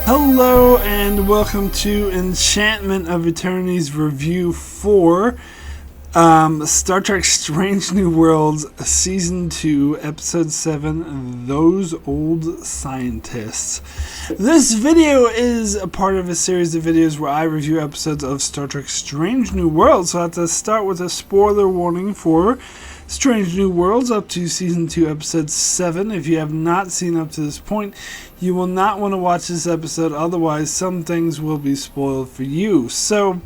Hello and welcome to Enchantment of Eternity's review for Star Trek Strange New Worlds Season 2, Episode 7, Those Old Scientists. This video is a part of a series of videos where I review episodes of Star Trek Strange New Worlds, so I have to start with a spoiler warning for Strange New Worlds up to Season 2, Episode 7. If you have not seen up to this point, you will not want to watch this episode, otherwise some things will be spoiled for you. So,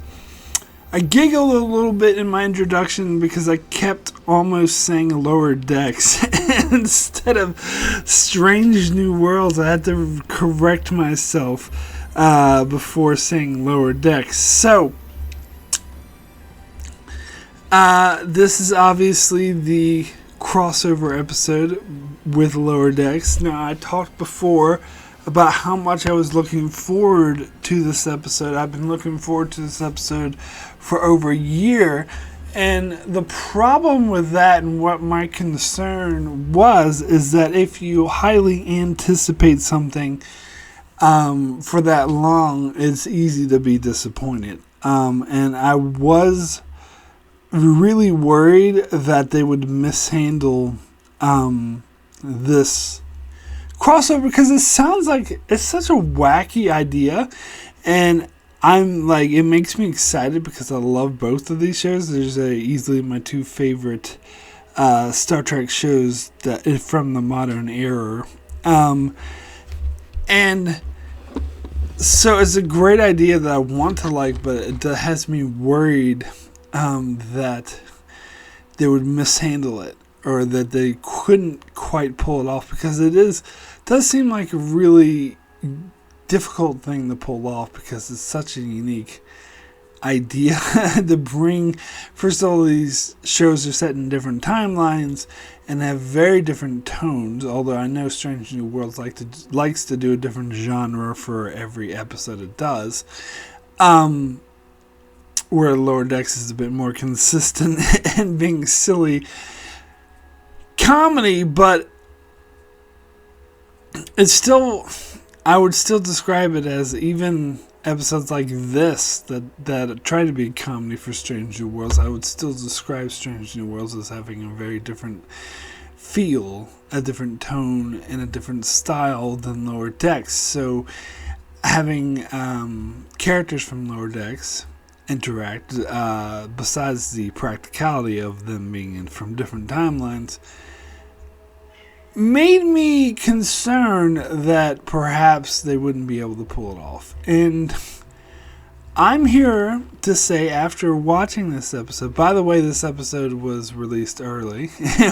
I giggled a little bit in my introduction because I kept almost saying Lower Decks. Instead of Strange New Worlds, I had to correct myself before saying Lower Decks. So, this is obviously the crossover episode with Lower Decks. Now, I talked before about how much I was looking forward to this episode. I've been looking forward to this episode for over a year, and the problem with that and what my concern is that if you highly anticipate something for that long, it's easy to be disappointed. And I was really worried that they would mishandle this crossover, because it sounds like it's such a wacky idea, and I'm like, it makes me excited because I love both of these shows. There's easily my two favorite Star Trek shows that from the modern era, and so it's a great idea that I want to like, but it has me worried that they would mishandle it, or that they couldn't quite pull it off, because does seem like a really difficult thing to pull off, because it's such a unique idea to bring. First of all, these shows are set in different timelines and have very different tones, although I know Strange New Worlds likes to do a different genre for every episode it does, where Lower Decks is a bit more consistent and being silly comedy, but it's still, I would still describe it as, even episodes like this that try to be a comedy for Strange New Worlds, I would still describe Strange New Worlds as having a very different feel, a different tone, and a different style than Lower Decks. So having characters from Lower Decks interact, besides the practicality of them being from different timelines, made me concerned that perhaps they wouldn't be able to pull it off. And I'm here to say, after watching this episode, by the way, this episode was released early,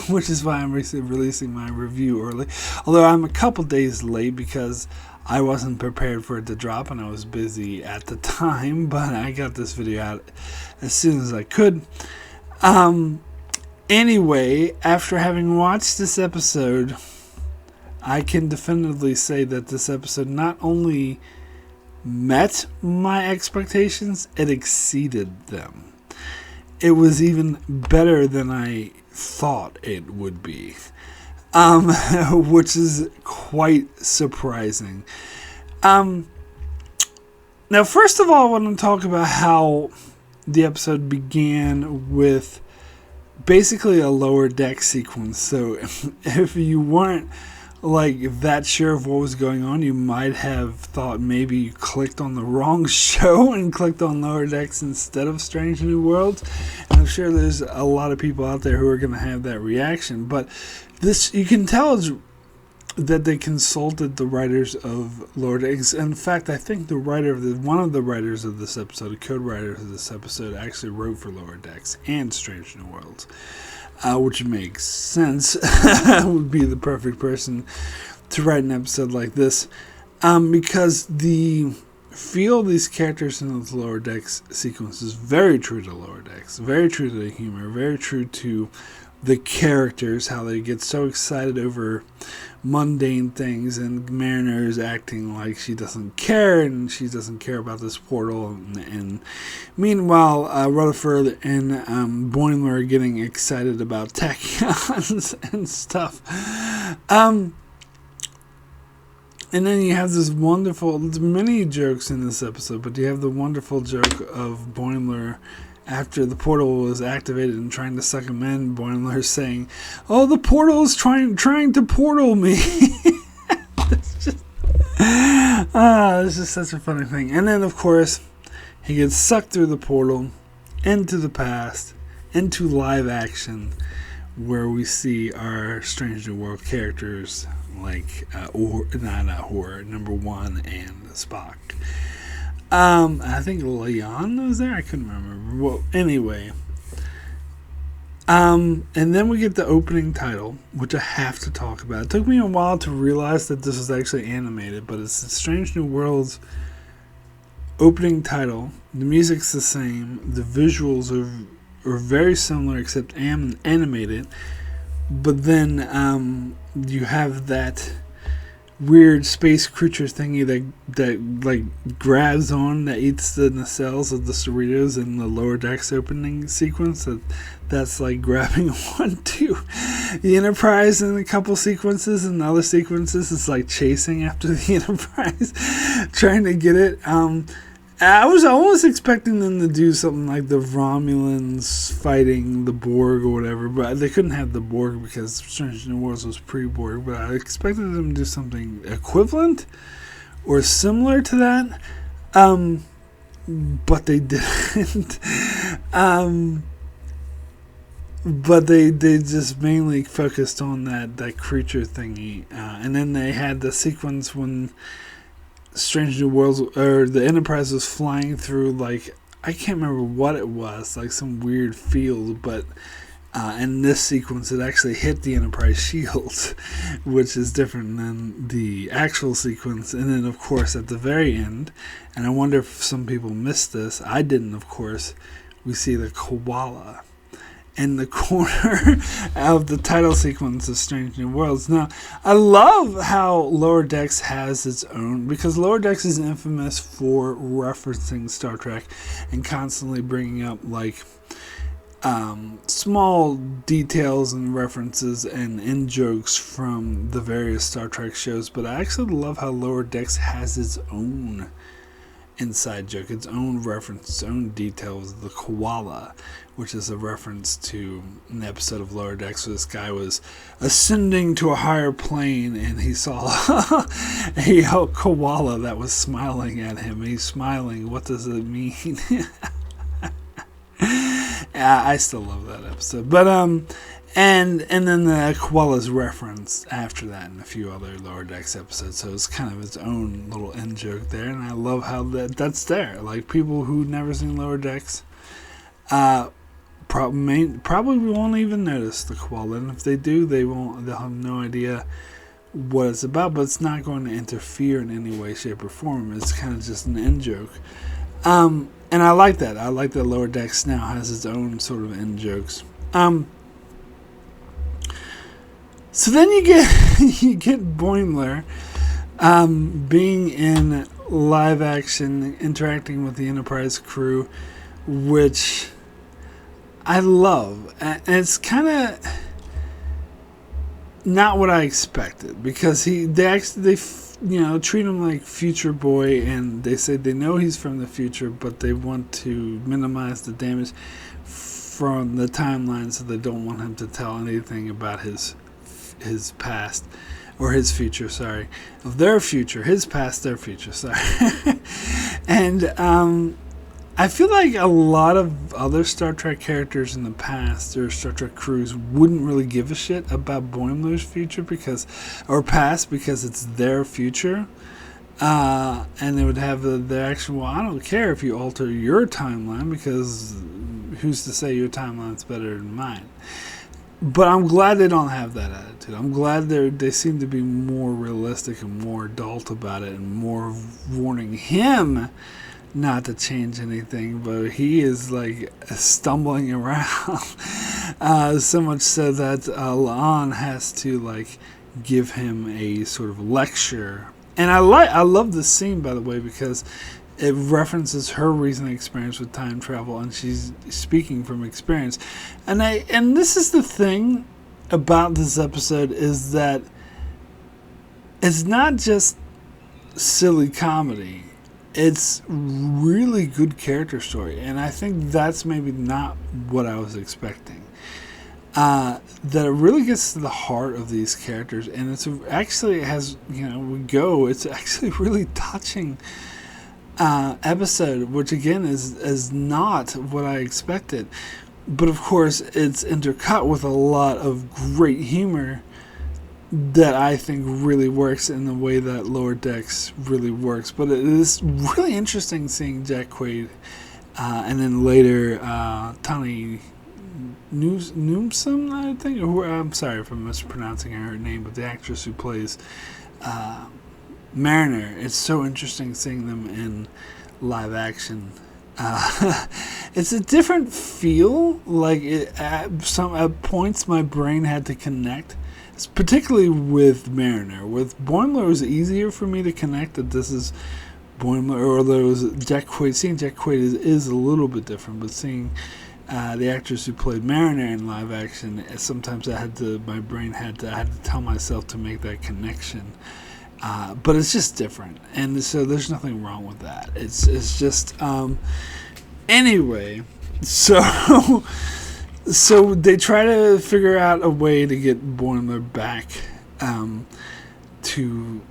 which is why I'm releasing my review early, although I'm a couple days late because I wasn't prepared for it to drop and I was busy at the time, but I got this video out as soon as I could. Anyway, after having watched this episode, I can definitively say that this episode not only met my expectations, it exceeded them. It was even better than I thought it would be, which is quite surprising. Now, first of all, I want to talk about how the episode began with basically a Lower Deck sequence. So if you weren't like that sure of what was going on, you might have thought maybe you clicked on the wrong show and clicked on Lower Decks instead of Strange New Worlds. And I'm sure there's a lot of people out there who are going to have that reaction. But this, you can tell that they consulted the writers of Lower Decks. In fact, I think one of the writers of this episode, the co-writers of this episode, actually wrote for Lower Decks and Strange New Worlds, which makes sense. Would be the perfect person to write an episode like this, because the feel of these characters in those Lower Decks sequences is very true to Lower Decks, very true to the humor, very true to the characters, how they get so excited over mundane things, and Mariner's acting like she doesn't care, and she doesn't care about this portal, and meanwhile Rutherford and Boimler are getting excited about tachyons and stuff. And then you have this wonderful, there's many jokes in this episode, but you have the wonderful joke of Boimler after the portal was activated and trying to suck him in. Boimler saying, "Oh, the portal is trying to portal me." It's just such a funny thing. And then, of course, he gets sucked through the portal into the past, into live action, where we see our Strange New World characters like Horror, number 1, and Spock. I think Leon was there. I couldn't remember. Well, anyway. And then we get the opening title, which I have to talk about. It took me a while to realize that this was actually animated, but it's the Strange New World's opening title. The music's the same. The visuals are very similar, except animated. But then you have that weird space creature thingy that like grabs on, that eats the nacelles of the Cerritos in the Lower Decks opening sequence. That's like grabbing onto the Enterprise in a couple sequences, and other sequences it's like chasing after the Enterprise, trying to get it. I was almost expecting them to do something like the Romulans fighting the Borg or whatever, but they couldn't have the Borg because Strange New Worlds was pre-Borg, but I expected them to do something equivalent or similar to that, but they didn't. But they just mainly focused on that creature thingy, and then they had the sequence when Strange New Worlds, or the Enterprise was flying through, like, I can't remember what it was, like some weird field, but in this sequence it actually hit the Enterprise shields, which is different than the actual sequence. And then, of course, at the very end, and I wonder if some people missed this, I didn't, of course, we see the koala in the corner of the title sequence of Strange New Worlds. Now, I love how Lower Decks has its own, because Lower Decks is infamous for referencing Star Trek and constantly bringing up like small details and references and in-jokes from the various Star Trek shows. But I actually love how Lower Decks has its own inside joke, its own reference, its own details. The koala, which is a reference to an episode of Lower Decks where this guy was ascending to a higher plane and he saw a koala that was smiling at him. He's smiling. What does it mean? I still love that episode. But and then the koala's referenced after that in a few other Lower Decks episodes, so it's kind of its own little in joke there, and I love how that's there. Like, people who never seen Lower Decks probably won't even notice the koala, and if they do, they'll have no idea what it's about. But it's not going to interfere in any way, shape, or form. It's kind of just an in joke. And I like that. I like that Lower Decks now has its own sort of in jokes. So then you get Boimler being in live action, interacting with the Enterprise crew, which I love. And it's kind of not what I expected, because they treat him like Future Boy, and they say they know he's from the future, but they want to minimize the damage from the timeline, so they don't want him to tell anything about his past, or his future, sorry. Of their future, his past, their future, sorry. And I feel like a lot of other Star Trek characters in the past, or Star Trek crews, wouldn't really give a shit about Boimler's future or past, because it's their future. And they would have the action, well, I don't care if you alter your timeline, because who's to say your timeline's better than mine? But I'm glad they don't have that attitude. I'm glad they seem to be more realistic and more adult about it, and more warning him not to change anything. But he is like stumbling around, so much so that La'an has to like give him a sort of lecture. And I love this scene, by the way, because it references her recent experience with time travel, and she's speaking from experience. And this is the thing about this episode, is that it's not just silly comedy. It's really good character story, and I think that's maybe not what I was expecting. That it really gets to the heart of these characters, and it's actually, it has, it's actually really touching episode, which again is not what I expected. But of course, it's intercut with a lot of great humor that I think really works in the way that Lower Decks really works. But it is really interesting seeing Jack Quaid, and then later Tani Noomsum, I think. I'm sorry if I'm mispronouncing her name, but the actress who plays Mariner. It's so interesting seeing them in live action. It's a different feel. Like at points, my brain had to connect. It's particularly with Mariner. With Boimler, it was easier for me to connect that this is Boimler, although Jack Quaid. Seeing Jack Quaid is a little bit different, but seeing the actress who played Mariner in live action, sometimes I had to tell myself to make that connection. But it's just different, and so there's nothing wrong with that. It's just anyway. So they try to figure out a way to get Boimler back to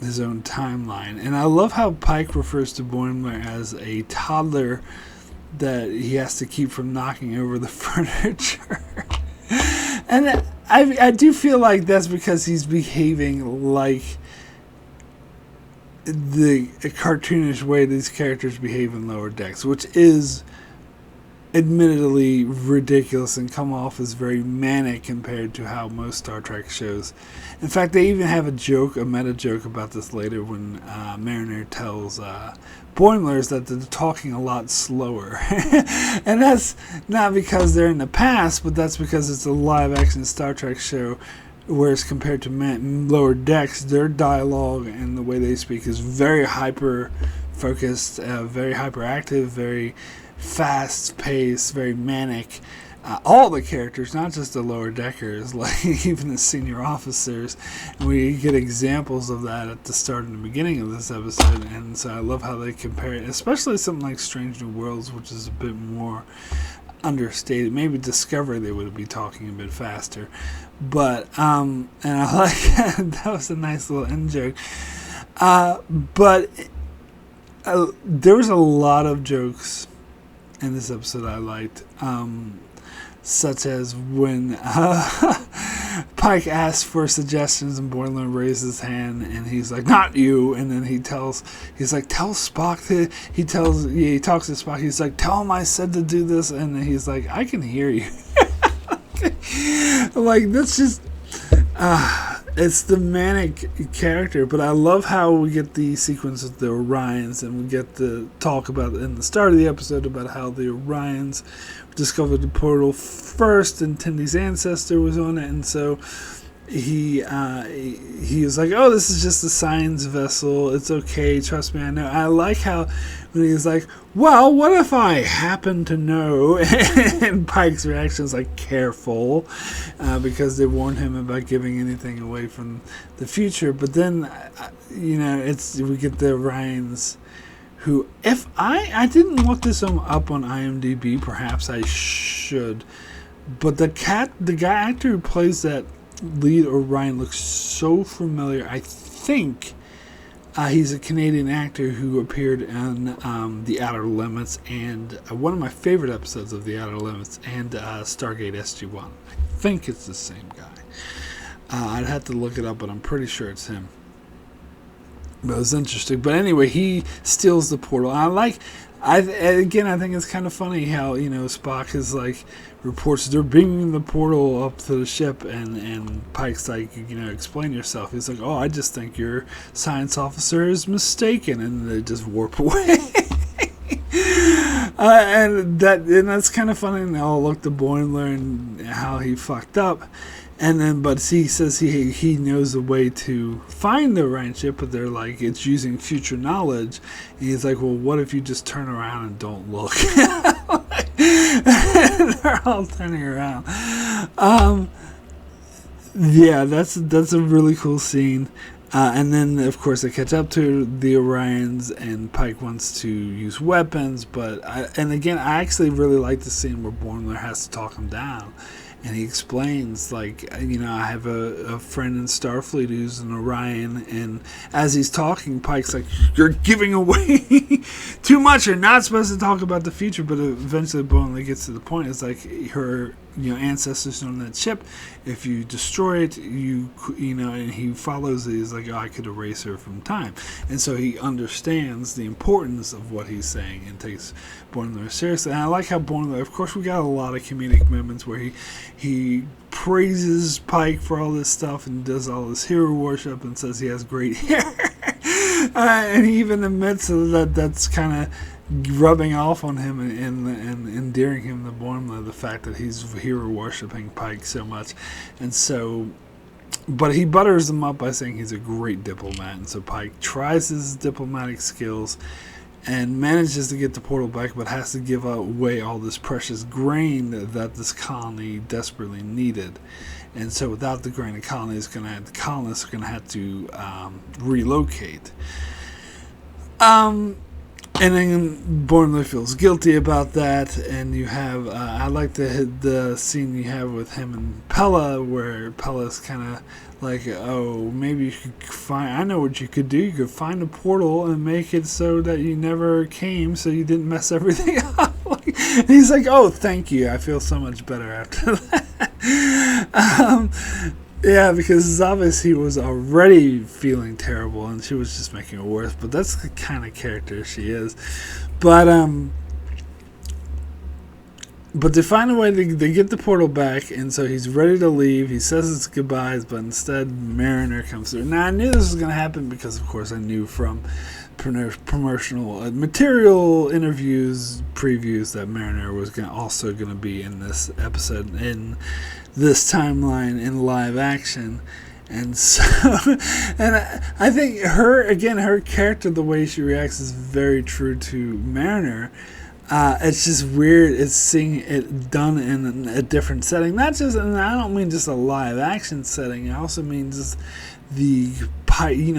his own timeline, and I love how Pike refers to Boimler as a toddler that he has to keep from knocking over the furniture. And I do feel like that's because he's behaving like the cartoonish way these characters behave in Lower Decks, which is admittedly ridiculous and come off as very manic compared to how most Star Trek shows. In fact, they even have a meta joke about this later when Mariner tells Boimler that they're talking a lot slower. And that's not because they're in the past, but that's because it's a live action Star Trek show. Whereas compared to Lower Decks, their dialogue and the way they speak is very hyper-focused, very hyperactive, very fast-paced, very manic. All the characters, not just the Lower Deckers, like even the senior officers. And we get examples of that at the start and the beginning of this episode. And so I love how they compare it, especially something like Strange New Worlds, which is a bit more understated. Maybe Discovery they would be talking a bit faster. But, and I like that was a nice little end joke. But there was a lot of jokes in this episode I liked. Such as when Pike asks for suggestions and Boimler raises his hand and he's like, "Not you," and then he's like, "Tell Spock to," he talks to Spock, he's like, "Tell him I said to do this," and then he's like, "I can hear you." Like, that's just it's the manic character. But I love how we get the sequence of the Orions, and we get the talk about in the start of the episode about how the Orions discovered the portal first and Tendy's ancestor was on it, and so he was like, "Oh, this is just a science vessel, it's okay, trust me, I know." I like how when he's like, "Well, what if I happen to know?" And Pike's reaction is like, "Careful," because they warned him about giving anything away from the future. But then we get the Orions, who, if I didn't look this up on IMDb, perhaps I should, but the guy actor who plays that lead Orion looks so familiar. I think he's a Canadian actor who appeared in The Outer Limits and one of my favorite episodes of The Outer Limits and Stargate SG-1. I think it's the same guy. I'd have to look it up, but I'm pretty sure it's him. But it was interesting. But anyway, he steals the portal. I think it's kind of funny how, Spock is like, reports they're bringing the portal up to the ship, and Pike's like, explain yourself. He's like, "Oh, I just think your science officer is mistaken," and they just warp away. And that's kind of funny. And they all look to Boimler and how he fucked up. And then, but he says he knows a way to find the Orion ship, but they're like, it's using future knowledge. And he's like, "Well, what if you just turn around and don't look?" They're all turning around. Yeah, that's a really cool scene. And then, of course, they catch up to the Orions, and Pike wants to use weapons. And again, I actually really like the scene where Boimler has to talk him down. And he explains, like, I have a friend in Starfleet who's an Orion. And as he's talking, Pike's like, you're giving away too much. You're not supposed to talk about the future. But eventually Boimler gets to the point. It's like her ancestors on that ship. If you destroy it, and he follows it. He's like, I could erase her from time. And so he understands the importance of what he's saying and takes Boimler seriously. And I like how Boimler, of course, we got a lot of comedic moments where he praises Pike for all this stuff and does all this hero worship and says he has great hair. And he even admits that that's kind of rubbing off on him and endearing him to Boimler, the fact that he's hero worshipping Pike so much. And so, but he butters him up by saying he's a great diplomat. And so Pike tries his diplomatic skills and manages to get the portal back, but has to give away all this precious grain that this colony desperately needed. And so without the grain, the colonists are going to have to relocate. And then Boimler feels guilty about that, and you have I like the scene you have with him and Pella, where Pella's kind of like, oh, maybe you could I know what you could do. You could find a portal and make it so that you never came, so you didn't mess everything up. And he's like, oh, thank you. I feel so much better after that. Yeah, because it's obvious he was already feeling terrible, and she was just making it worse. But that's the kind of character she is. But they find a way. They get the portal back, and so he's ready to leave. He says his goodbyes, but instead Mariner comes through. Now I knew this was going to happen because, of course, I knew from promotional material, interviews, previews that Mariner was also going to be in this episode, in this timeline, in live action. And so, and I think her character, the way she reacts is very true to Mariner. It's just weird. It's seeing it done in a different setting. Not just, and I don't mean just a live action setting. I also mean just the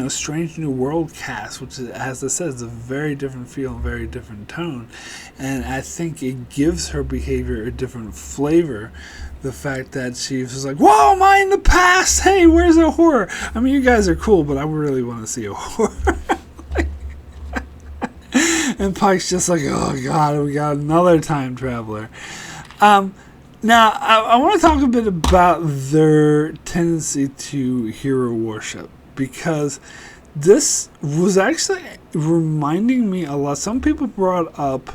Strange New World cast, which is, as I said, is a very different feel, very different tone, and I think it gives her behavior a different flavor. The fact that she was like, "Whoa, am I in the past? Hey, where's a horror? I mean, you guys are cool, but I really want to see a horror." And Pike's just like, "Oh God, we got another time traveler." Now, I want to talk a bit about their tendency to hero worship, because this was actually reminding me a lot. Some people brought up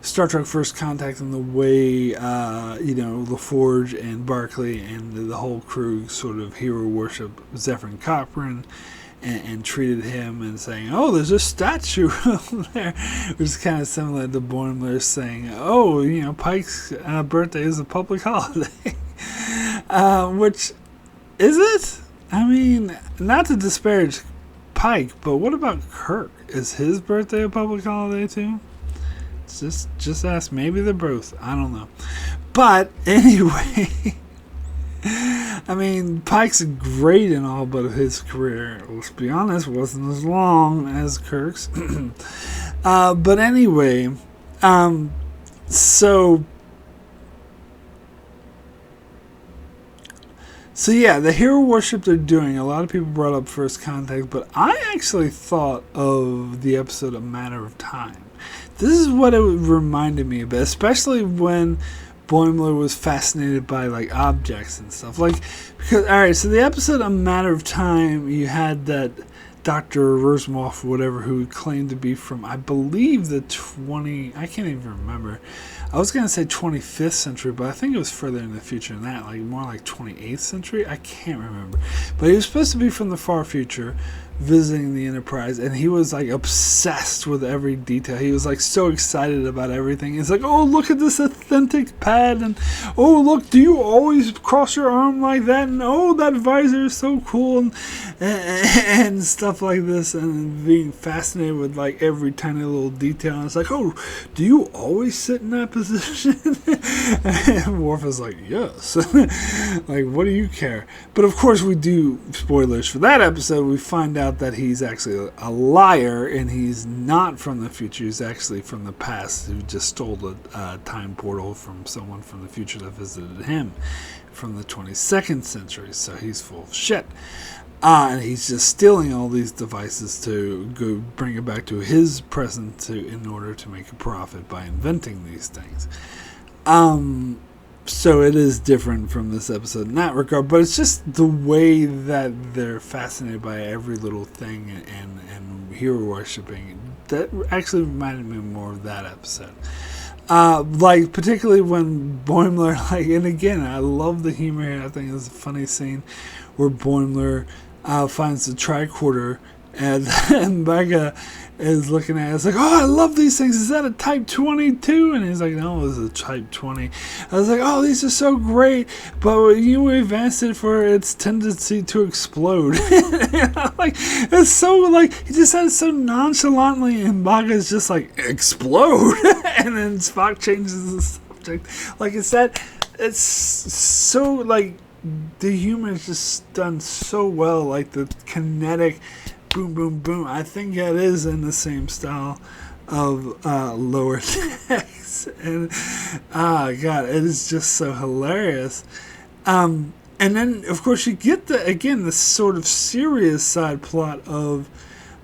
Star Trek First Contact and the way, LaForge and Barclay and the whole crew sort of hero worship Zephyr Cochrane and treated him and saying, oh, there's a statue over there, which is kind of similar to Boimler saying, oh, Pike's birthday is a public holiday. Which, is it? I mean, not to disparage Pike, but what about Kirk? Is his birthday a public holiday too? Just ask. Maybe they're both. I don't know. But anyway, I mean, Pike's great and all, but his career, let's be honest, wasn't as long as Kirk's. But anyway, so yeah, the hero worship they're doing, a lot of people brought up First Contact, but I actually thought of the episode A Matter of Time. This is what it reminded me of, especially when Boimler was fascinated by like objects and stuff. Because alright, so the episode A Matter of Time, you had that Dr. Rosenwolf or whatever, who claimed to be from, I believe, I can't even remember. I was going to say 25th century, but I think it was further in the future than that, like more like 28th century. I can't remember. But he was supposed to be from the far future, visiting the Enterprise, and he was like obsessed with every detail. He was like so excited about everything. It's like, oh, look at this authentic pad, and oh, look, do you always cross your arm like that? And oh, that visor is so cool, and stuff like this, and being fascinated with like every tiny little detail. And it's like, oh, do you always sit in that position? And Worf is like, yes. Like, what do you care? But of course, we do, spoilers for that episode, we find out that he's actually a liar, and he's not from the future. He's actually from the past, who just stole a time portal from someone from the future that visited him from the 22nd century. So he's full of shit. And he's just stealing all these devices to go bring it back to his present in order to make a profit by inventing these things. So it is different from this episode in that regard, but it's just the way that they're fascinated by every little thing and hero worshipping that actually reminded me more of that episode. Like particularly when Boimler, like, and again, I love the humor here. I think it's a funny scene where Boimler finds the tricorder, and Becca is looking at it. It's like, oh, I love these things. Is that a Type 22? And he's like, no, it's a Type 20. I was like, oh, these are so great, but you advanced it for its tendency to explode. Like, it's so, like, he just said it so nonchalantly, and Baka's just like, explode. And then Spock changes the subject. Like I said, it's so, like, the humor is just done so well, like the kinetic boom, boom, boom. I think that is in the same style of Lower Decks. And, God, it is just so hilarious. And then, of course, you get the sort of serious side plot of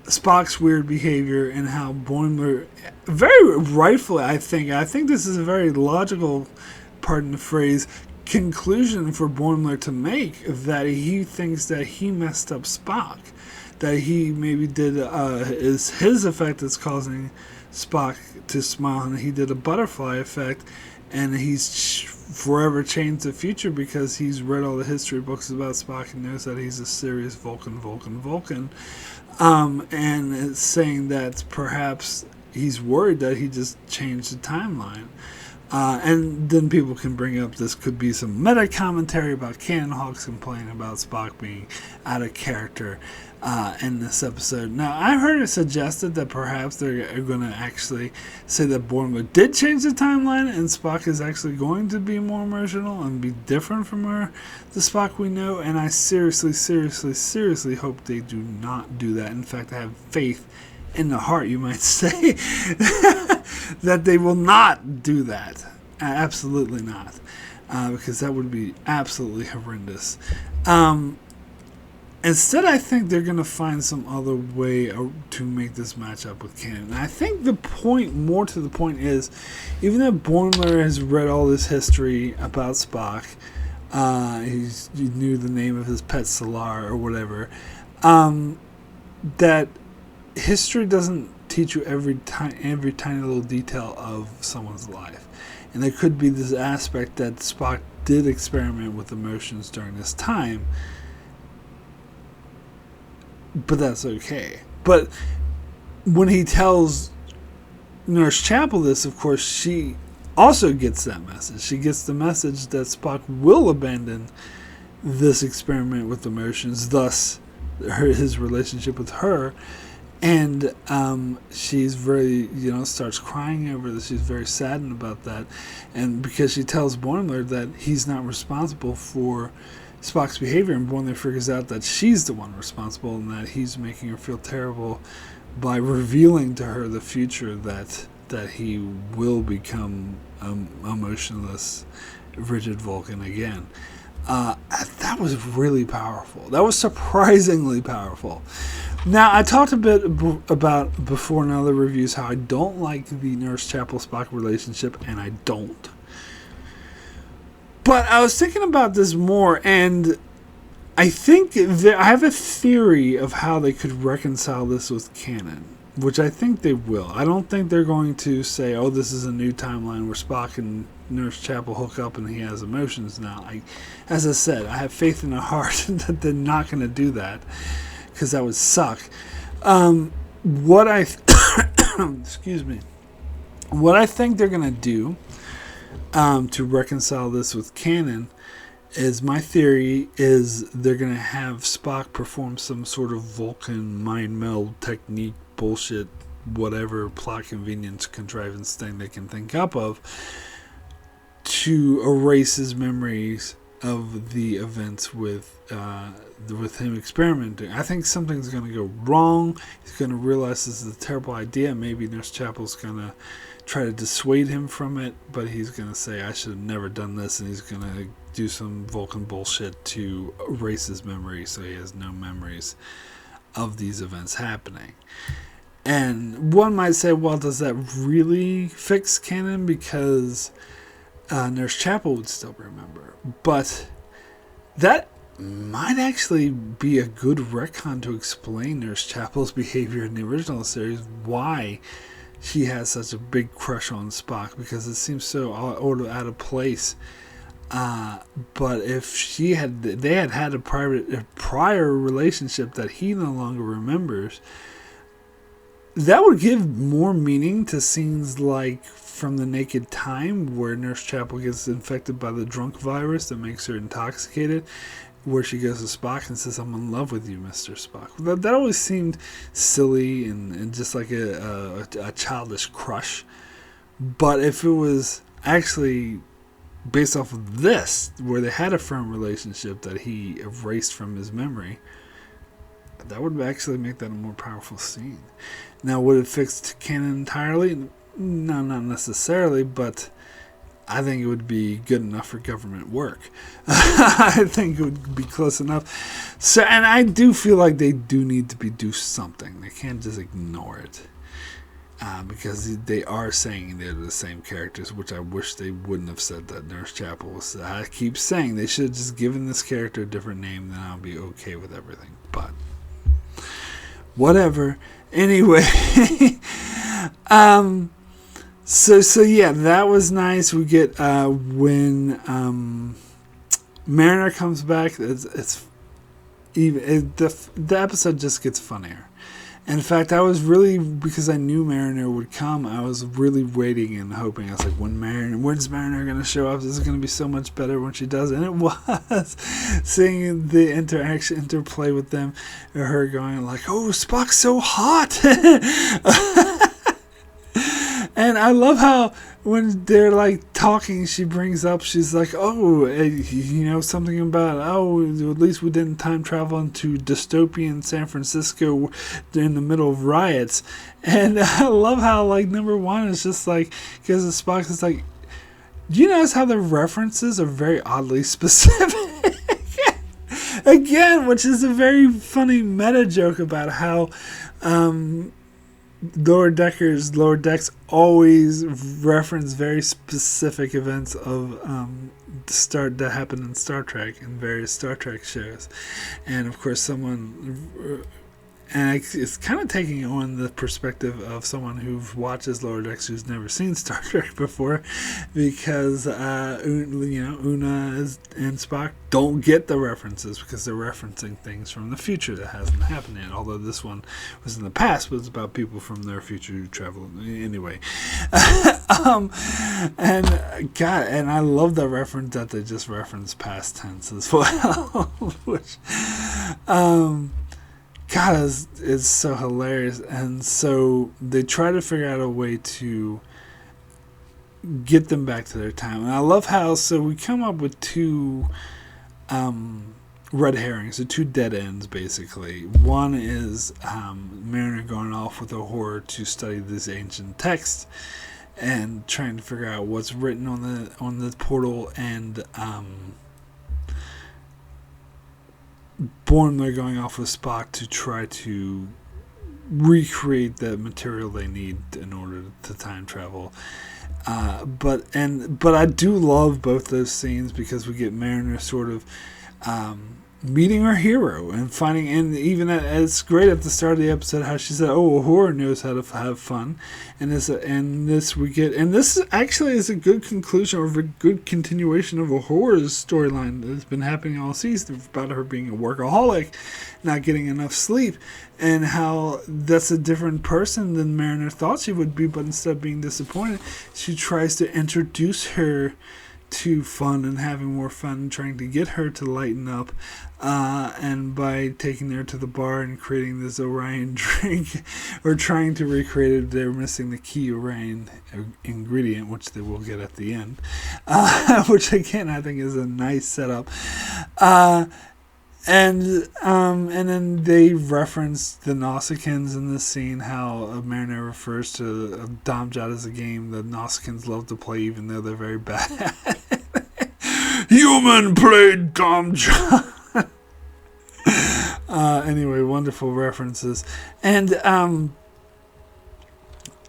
Spock's weird behavior and how Boimler, very rightfully, I think this is a very logical, pardon the phrase, conclusion for Boimler to make, that he thinks that he messed up Spock. That he maybe did is his effect that's causing Spock to smile, and he did a butterfly effect, and he's forever changed the future because he's read all the history books about Spock and knows that he's a serious Vulcan. And it's saying that perhaps he's worried that he just changed the timeline. And then people can bring up this could be some meta commentary about Cannon Hawks complaining about Spock being out of character in this episode. Now, I heard it suggested that perhaps they're going to actually say that Boimler did change the timeline and Spock is actually going to be more emotional and be different from the Spock we know. And I seriously hope they do not do that. In fact, I have faith in the heart, you might say, that they will not do that. Absolutely not. Because that would be absolutely horrendous. Instead, I think they're going to find some other way to make this match up with canon. And I think more to the point is, even though Boimler has read all this history about Spock, he knew the name of his pet Solar or whatever, that history doesn't teach you every tiny little detail of someone's life. And there could be this aspect that Spock did experiment with emotions during this time, but that's okay. But when he tells Nurse Chapel this, of course, she also gets that message. She gets the message that Spock will abandon this experiment with emotions, thus his relationship with her. And she's very, starts crying over this. She's very saddened about that. And because she tells Boimler that he's not responsible for Spock's behavior, and Boimler figures out that she's the one responsible and that he's making her feel terrible by revealing to her the future that he will become emotionless, rigid Vulcan again. That was really powerful. That was surprisingly powerful. Now, I talked a bit about before in other reviews how I don't like the Nurse Chapel Spock relationship, and I don't. But I was thinking about this more, and I think that I have a theory of how they could reconcile this with canon, which I think they will. I don't think they're going to say, oh, this is a new timeline where Spock and Nurse Chapel hook up and he has emotions now. As I said, I have faith in the heart that they're not going to do that. because that would suck. What I excuse me. What I think they're gonna do to reconcile this with canon is, my theory is they're gonna have Spock perform some sort of Vulcan mind meld technique bullshit, whatever plot convenience contrivance thing they can think up of, to erase his memories of the events with him experimenting. I think something's going to go wrong. He's going to realize this is a terrible idea. Maybe Nurse Chapel's going to try to dissuade him from it, but he's going to say, I should have never done this, and he's going to do some Vulcan bullshit to erase his memory so he has no memories of these events happening. And one might say, well, does that really fix canon? Because Nurse Chapel would still remember. But that might actually be a good retcon to explain Nurse Chapel's behavior in the original series, why she has such a big crush on Spock, because it seems so out of place. But if they had a prior relationship that he no longer remembers, that would give more meaning to scenes like From the Naked Time, where Nurse Chapel gets infected by the drunk virus that makes her intoxicated, where she goes to Spock and says, I'm in love with you, Mr. Spock. That always seemed silly and just like a childish crush. But if it was actually based off of this, where they had a firm relationship that he erased from his memory, that would actually make that a more powerful scene. Now, would it fix canon entirely? No, not necessarily, but I think it would be good enough for government work. I think it would be close enough. So, and I do feel like they do need to do something. They can't just ignore it. Because they are saying they're the same characters, which I wish they wouldn't have said that Nurse Chapel was. I keep saying they should have just given this character a different name, then I'll be okay with everything. But whatever. Anyway, so yeah, that was nice. We get when Mariner comes back, the episode just gets funnier. In fact, I was really, because I knew Mariner would come, I was really waiting and hoping. I was like, when's Mariner going to show up? This is going to be so much better when she does. And it was. Seeing the interplay with them, her going like, oh, Spock's so hot. And I love how when they're like talking, she brings up, she's like, oh, something about, at least we didn't time travel into dystopian San Francisco in the middle of riots. And I love how, like, number one is just like, because Spock is like, do you notice how the references are very oddly specific? Again, which is a very funny meta joke about how Lower Decks always reference very specific events of that happen in Star Trek and various Star Trek shows. And of course it's kind of taking on the perspective of someone who watches Lower Decks who's never seen Star Trek before, because Una and Spock don't get the references because they're referencing things from the future that hasn't happened yet. Although this one was in the past, but it's about people from their future who travel anyway. And I love the reference that they just referenced past tense as well, which God, is so hilarious. And so they try to figure out a way to get them back to their time. And I love how, so we come up with two red herrings, so two dead ends, basically. One is Mariner going off with Uhura to study this ancient text and trying to figure out what's written on the portal, and Boimler going off with Spock to try to recreate the material they need in order to time travel. But I do love both those scenes because we get Mariner sort of meeting our hero and finding, and even it's great at the start of the episode how she said, "Oh, a horror knows how to have fun," and this we get, and this actually is a good conclusion or a good continuation of a horror storyline that's been happening all season about her being a workaholic, not getting enough sleep, and how that's a different person than Mariner thought she would be, but instead of being disappointed, she tries to introduce her to fun and having more fun and trying to get her to lighten up, and by taking her to the bar and creating this Orion drink or trying to recreate it, they're missing the key Orion ingredient, which they will get at the end, which again I think is a nice setup. And then they reference the Nausicaans in this scene, how Mariner refers to Dom Jot as a game that Nausicaans love to play even though they're very bad at it. Human played Dom Jot. Anyway, wonderful references. And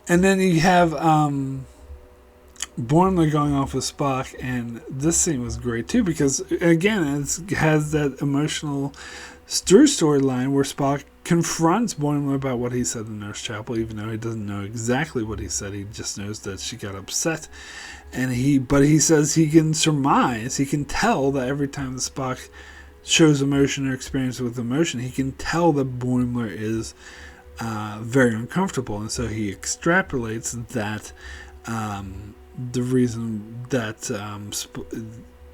then you have Boimler going off with Spock, and this scene was great too because again it has that emotional true storyline where Spock confronts Boimler about what he said in Nurse Chapel, even though he doesn't know exactly what he said. He just knows that she got upset, and he says he can surmise, he can tell that every time the Spock shows emotion or experience with emotion, he can tell that Boimler is very uncomfortable, and so he extrapolates that. The reason that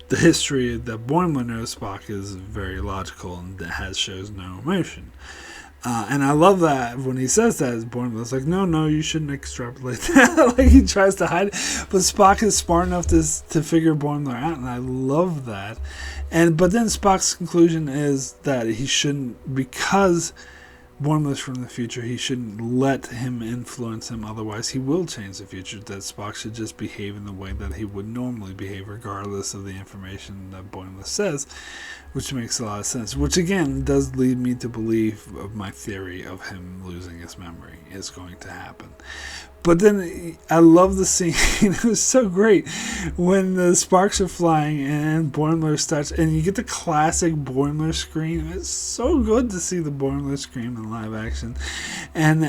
the history that Boimler knows Spock is very logical and that shows no emotion. And I love that when he says that, Boimler's like, no, you shouldn't extrapolate that. Like he tries to hide it. But Spock is smart enough to figure Boimler out, and I love that. But then Spock's conclusion is that he shouldn't, because Boimler's from the future, he shouldn't let him influence him, otherwise he will change the future, that Spock should just behave in the way that he would normally behave regardless of the information that Boimler says, which makes a lot of sense, which again does lead me to believe of my theory of him losing his memory is going to happen. But then I love the scene. It was so great when the sparks are flying and Boimler starts, and you get the classic Boimler scream. It's so good to see the Boimler scream in live action. And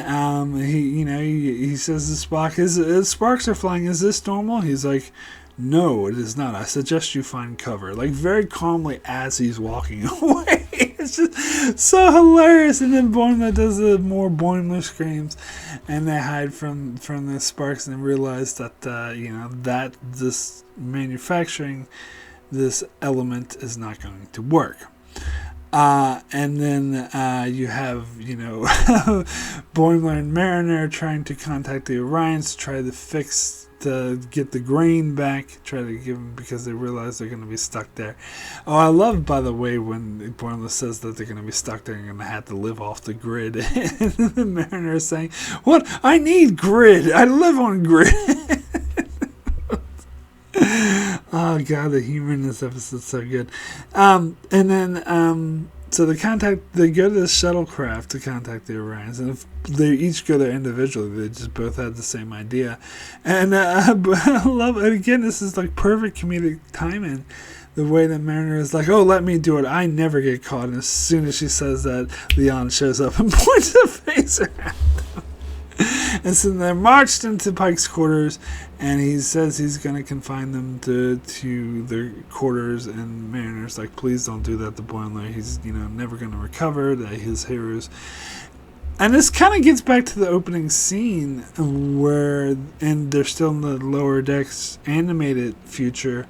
he says to Spock, "As sparks are flying, is this normal?" He's like, "No, it is not. I suggest you find cover." Like very calmly as he's walking away. It's just so hilarious. And then Boimler does more Boimler screams, and they hide from the sparks and realize that that this manufacturing this element is not going to work. And then you have Boimler and Mariner trying to contact the Orions to try to get the grain back, try to give them, because they realize they're going to be stuck there. Oh, I love, by the way, when Boimler says that they're going to be stuck there and going to have to live off the grid. And the Mariner is saying, "What? I need grid. I live on grid." Oh god, the humor in this episode is so good. And then so they go to the shuttlecraft to contact the Orions, and if they each go there individually, they just both had the same idea. And I love it. Again, this is like perfect comedic timing. The way that Mariner is like, "Oh, let me do it. I never get caught." And as soon as she says that, Leon shows up and points a phaser at them. And so they're marched into Pike's quarters, and he says he's going to confine them to their quarters, and Mariner's like, "Please don't do that to Boimler. He's never going to recover, that his heroes." And this kind of gets back to the opening scene and they're still in the lower decks animated future,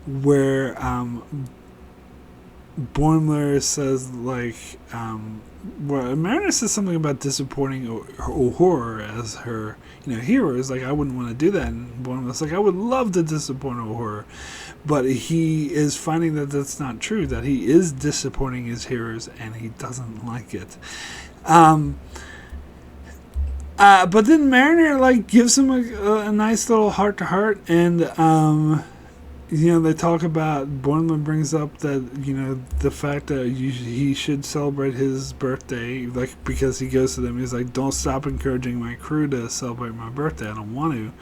where Boimler says Mariner says something about disappointing Uhura as her hero. Is like, "I wouldn't want to do that," and Boimler's like, "I would love to disappoint Uhura," but he is finding that that's not true, that he is disappointing his heroes and he doesn't like it. But then Mariner gives him a nice little heart to heart, and they talk about, Boimler brings up that the fact that he should celebrate his birthday, because he goes to them, he's like, "Don't stop encouraging my crew to celebrate my birthday. I don't want to."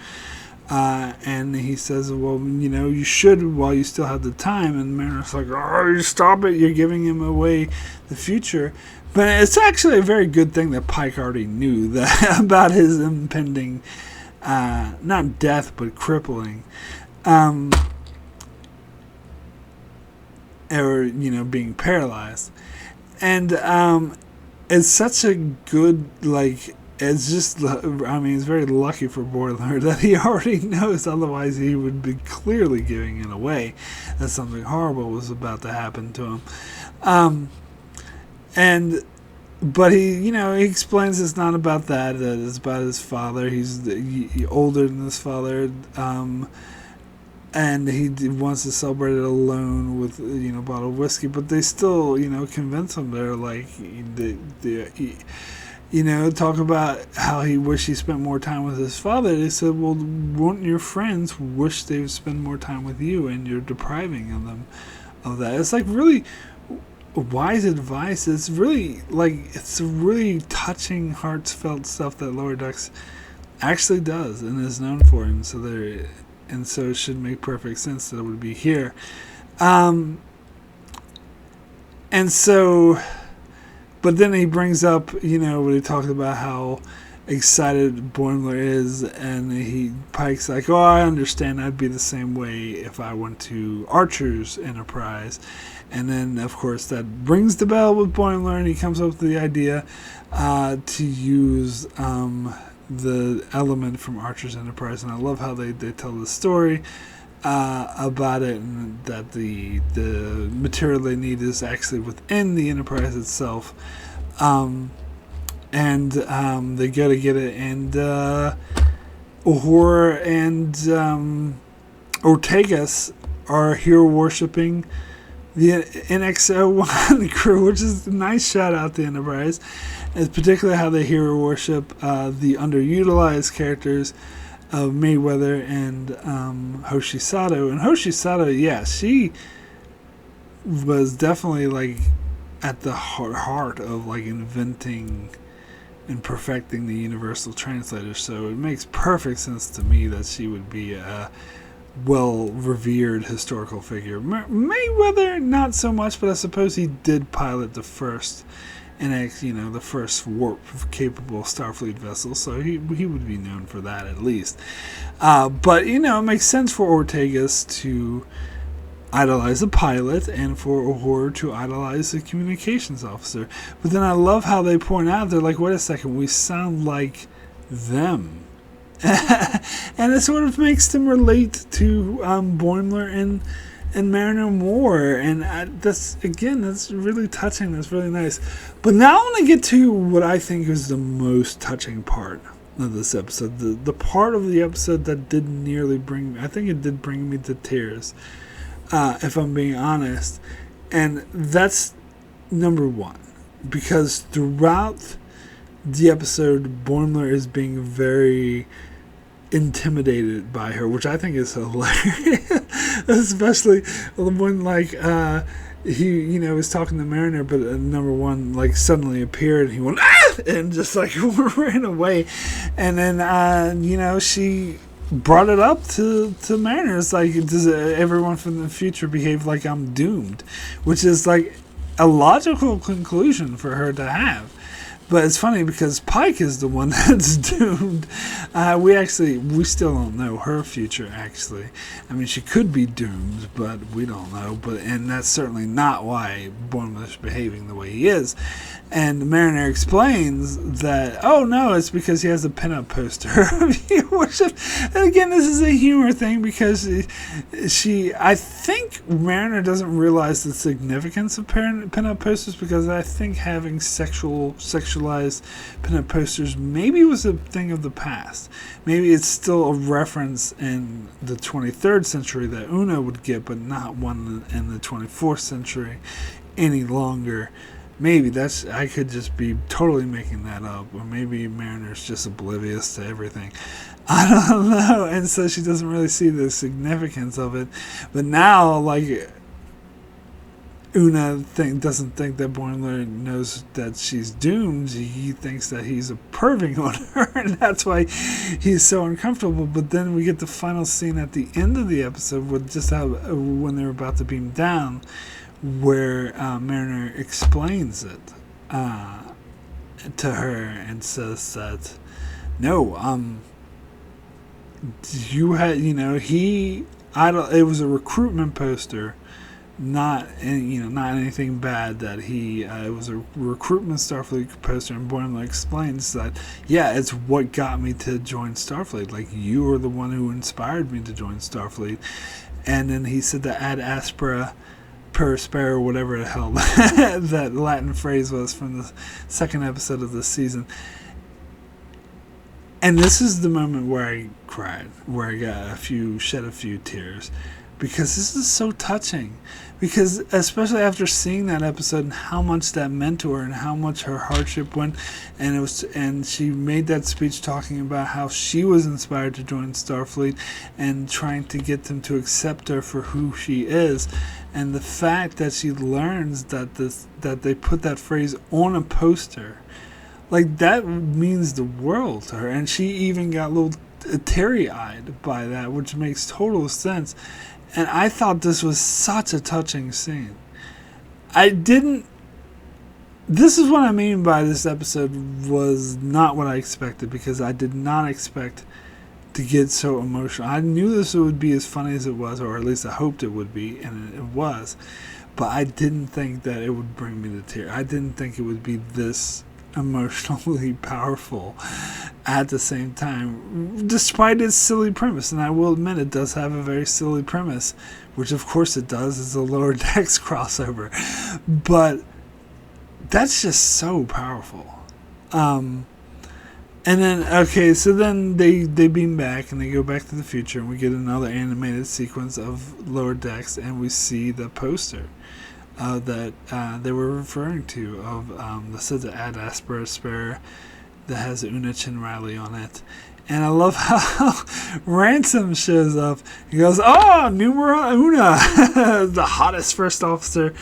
And he says, well, you should while you still have the time. And Mariner's like, oh, stop it. You're giving him away the future. But it's actually a very good thing that Pike already knew that about his impending, not death, but crippling. Or, being paralyzed. And it's such a good, it's just, it's very lucky for Boimler that he already knows, otherwise he would be clearly giving it away that something horrible was about to happen to him. But he explains it's not about that it's about his father. He's older than his father, and he wants to celebrate it alone with a bottle of whiskey. But they still convince him. They're like talk about how he wished he spent more time with his father. They said, well, won't your friends wish they would spend more time with you, and you're depriving them of that? It's really wise advice. It's really it's really touching, heartfelt stuff that Lower Decks actually does and is known for, and so it should make perfect sense that it would be here. And so, but then he brings up, when he talks about how excited Boimler is, and Pike's like, oh, I understand, I'd be the same way if I went to Archer's Enterprise. And then, of course, that rings the bell with Boimler, and he comes up with the idea to use the element from Archer's Enterprise. And I love how they tell the story about it, and that the material they need is actually within the Enterprise itself. And they go to get it, and Uhura and Ortegas are hero worshipping the NX-01 crew, which is a nice shout out to Enterprise. It's particularly how they hero worship the underutilized characters of Mayweather and Hoshi Sato. And Hoshi Sato, she was definitely at the heart of inventing and perfecting the universal translator. So it makes perfect sense to me that she would be a well-revered historical figure. Mayweather, not so much, but I suppose he did pilot the first NX, the first warp-capable Starfleet vessel, so he would be known for that at least. But, it makes sense for Ortegas to idolize a pilot and for Uhura to idolize a communications officer. But then I love how they point out, they're like, wait a second, we sound like them. And it sort of makes them relate to Boimler and Mariner more, and that's really touching. That's really nice. But now I want to get to what I think is the most touching part of this episode, the part of the episode that did nearly bring me, I think it did bring me to tears, if I'm being honest, and that's number one, because throughout the episode, Boimler is being very intimidated by her, which I think is hilarious. Especially when he was talking to Mariner, but number one suddenly appeared and he went and just ran away, and then she brought it up to Mariner. It's does everyone from the future behave like I'm doomed, which is a logical conclusion for her to have. But it's funny because Pike is the one that's doomed. We still don't know her future, actually. I mean, she could be doomed, but we don't know. And that's certainly not why Boimler's behaving the way he is. And Mariner explains that, oh no, it's because he has a pinup poster of hero worship. And again, this is a humor thing because I think Mariner doesn't realize the significance of pinup posters, because I think having sexualized pinup posters maybe was a thing of the past. Maybe it's still a reference in the 23rd century that Una would get, but not one in the 24th century any longer. Maybe I could just be totally making that up, or maybe Mariner's just oblivious to everything. I don't know, and so she doesn't really see the significance of it. But now, Una doesn't think that Boimler knows that she's doomed. He thinks that he's perving on her, and that's why he's so uncomfortable. But then we get the final scene at the end of the episode with just how when they're about to beam down, where Mariner explains it to her and says that no, you had it was a recruitment poster. Not anything bad that it was a recruitment Starfleet poster, and Boimler explains that it's what got me to join Starfleet. Like, you were the one who inspired me to join Starfleet. And then he said that ad aspera per spera, whatever the hell that Latin phrase was from the second episode of this season. And this is the moment where I cried, where I shed a few tears. Because this is so touching. Because especially after seeing that episode and how much that meant to her and how much her hardship went, and she made that speech talking about how she was inspired to join Starfleet and trying to get them to accept her for who she is, and the fact that she learns that they put that phrase on a poster, like, that means the world to her, and she even got a little teary-eyed by that, which makes total sense. And I thought this was such a touching scene. This is what I mean by this episode was not what I expected, because I did not expect to get so emotional. I knew this would be as funny as it was, or at least I hoped it would be, and it was. But I didn't think that it would bring me to tears. I didn't think it would be this emotionally powerful at the same time, despite its silly premise. And I will admit, it does have a very silly premise, which of course it does. It's a Lower Decks crossover, but that's just so powerful. And then so then they beam back and they go back to the future, and we get another animated sequence of Lower Decks, and we see the poster that they were referring to of the ad aspera spera that has Una Chin Riley on it. And I love how Ransom shows up. He goes, "Oh, Numero Una," the hottest first officer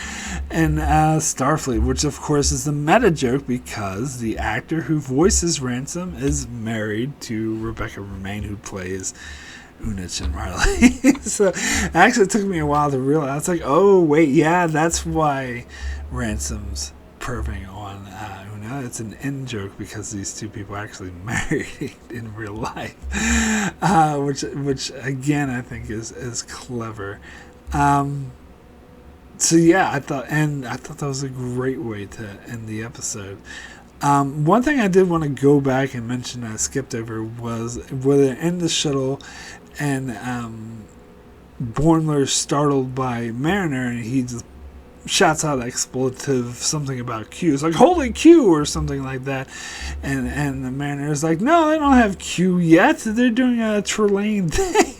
in Starfleet, which of course is the meta joke because the actor who voices Ransom is married to Rebecca Romijn, who plays Una Chin Riley. So actually it took me a while to realize. I was like, oh wait, yeah, that's why Ransom's perving on Una. It's an in joke because these two people are actually married in real life, which again I think is clever. So yeah, I thought that was a great way to end the episode. One thing I did want to go back and mention that I skipped over was where they're in the shuttle and Boimler's startled by Mariner, and he just shouts out expletive something about Q. It's like, holy Q, or something like that. And the Mariner's like, no, they don't have Q yet. They're doing a Trelane thing.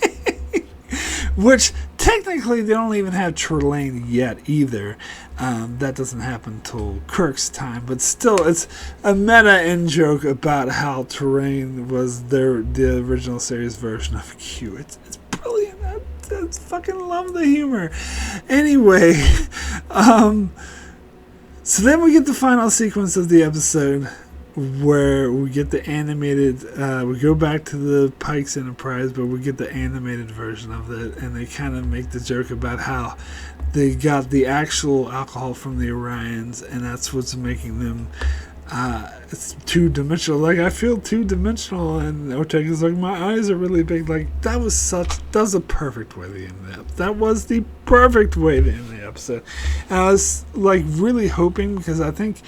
Which technically they don't even have Trelane yet either. That doesn't happen until Kirk's time, but still, it's a meta in joke about how Trelane was the original series version of Q. It's brilliant. I fucking love the humor. Anyway, so then we get the final sequence of the episode where we get the animated, we go back to the Pike's Enterprise, but we get the animated version of it, and they kind of make the joke about how they got the actual alcohol from the Orions, and that's what's making them it's two-dimensional. Like, I feel two-dimensional, and Ortega's like, my eyes are really big. Like, that was a perfect way to end the episode. That was the perfect way to end the episode. And I was, like, really hoping, because I think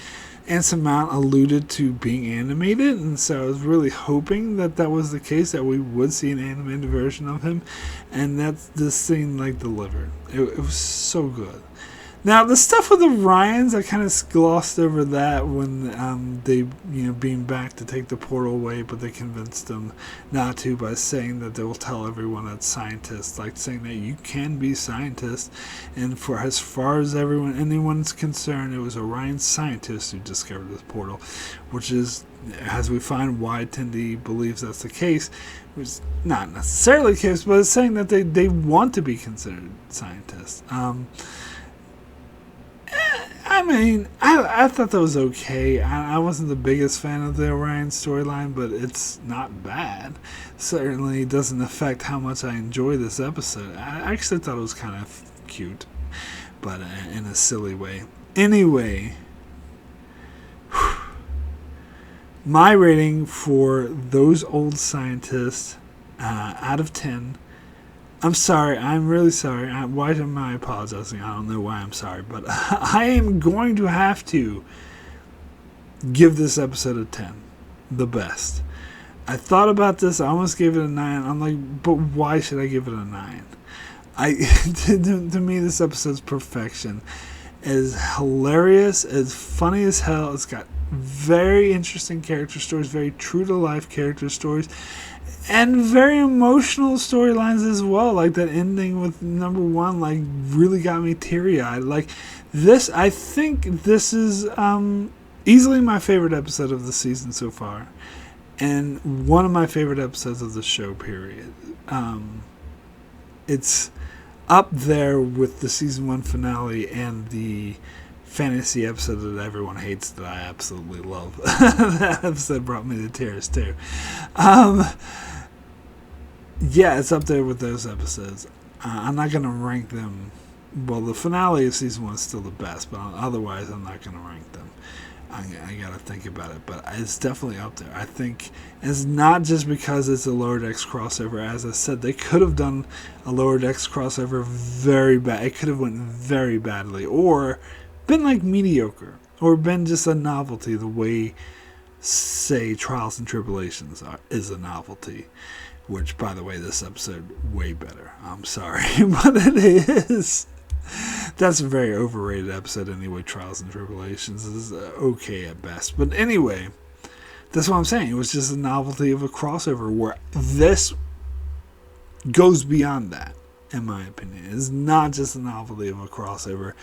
Anson Mount alluded to being animated, and so I was really hoping that was the case, that we would see an animated version of him, and that's this scene, like, delivered. It was so good. Now, the stuff with the Ryans, I kind of glossed over that when they beam back to take the portal away, but they convinced them not to by saying that they will tell everyone that's scientists, like saying that you can be scientists, and for as far as anyone's concerned, it was Orion scientists who discovered this portal, which is, as we find, why Tendi believes that's the case, which is not necessarily the case, but it's saying that they want to be considered scientists. I mean, I thought that was okay. I wasn't the biggest fan of the Orion storyline, but it's not bad. Certainly doesn't affect how much I enjoy this episode. I actually thought it was kind of cute, but in a silly way. Anyway, my rating for Those Old Scientists out of 10. I'm sorry. I'm really sorry. Why am I apologizing? I don't know why I'm sorry. But I am going to have to give this episode a 10. The best. I thought about this. I almost gave it a 9. I'm like, but why should I give it a 9? To me, this episode's perfection. It is hilarious. It's funny as hell. It's got very interesting character stories. Very true-to-life character stories. And very emotional storylines as well. Like that ending with number 1, like, really got me teary-eyed. Like, this, I think this is easily my favorite episode of the season so far. And one of my favorite episodes of the show, period. It's up there with the season 1 finale and the fantasy episode that everyone hates that I absolutely love. That episode brought me to tears, too. Yeah, it's up there with those episodes. I'm not going to rank them. Well, the finale of season 1 is still the best, but otherwise I'm not going to rank them. I got to think about it, but it's definitely up there. I think it's not just because it's a Lower Decks crossover. As I said, they could have done a Lower Decks crossover very bad. It could have went very badly, or been like mediocre, or been just a novelty the way, say, Trials and Tribulations is a novelty. Which, by the way, this episode, way better. I'm sorry, but it is. That's a very overrated episode anyway. Trials and Tribulations is okay at best. But anyway, that's what I'm saying. It was just a novelty of a crossover where this goes beyond that, in my opinion. It's not just a novelty of a crossover.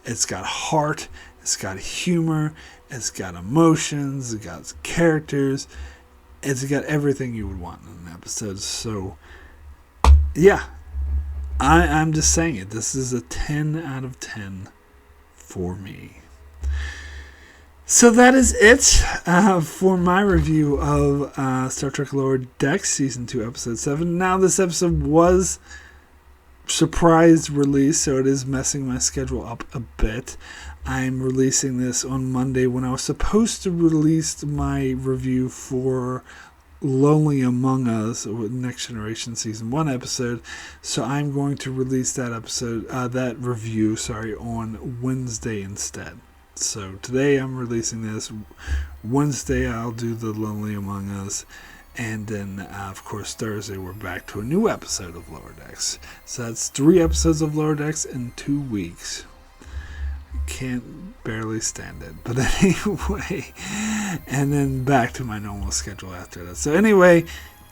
It's got heart. It's got humor. It's got emotions. It's got characters. It's got everything you would want in an episode. So, yeah. I'm just saying it. This is a 10 out of 10 for me. So that is it for my review of Star Trek Lower Decks Season 2, Episode 7. Now, this episode was surprise release, so it is messing my schedule up a bit. I'm releasing this on Monday when I was supposed to release my review for Lonely Among Us, Next Generation Season 1 episode. So I'm going to release that episode, that review, on Wednesday instead. So today I'm releasing this. Wednesday I'll do the Lonely Among Us. And then, of course, Thursday we're back to a new episode of Lower Decks. So that's 3 episodes of Lower Decks in 2 weeks. Can't barely stand it. But anyway, and then back to my normal schedule after that. So anyway,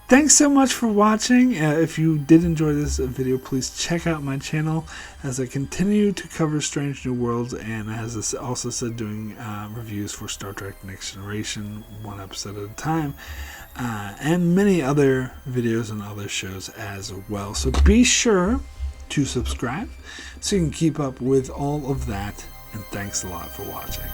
thanks so much for watching. If you did enjoy this video, please check out my channel as I continue to cover Strange New Worlds, and as I also said, doing reviews for Star Trek Next Generation, 1 episode at a time, and many other videos and other shows as well. So be sure to subscribe so you can keep up with all of that. And thanks a lot for watching.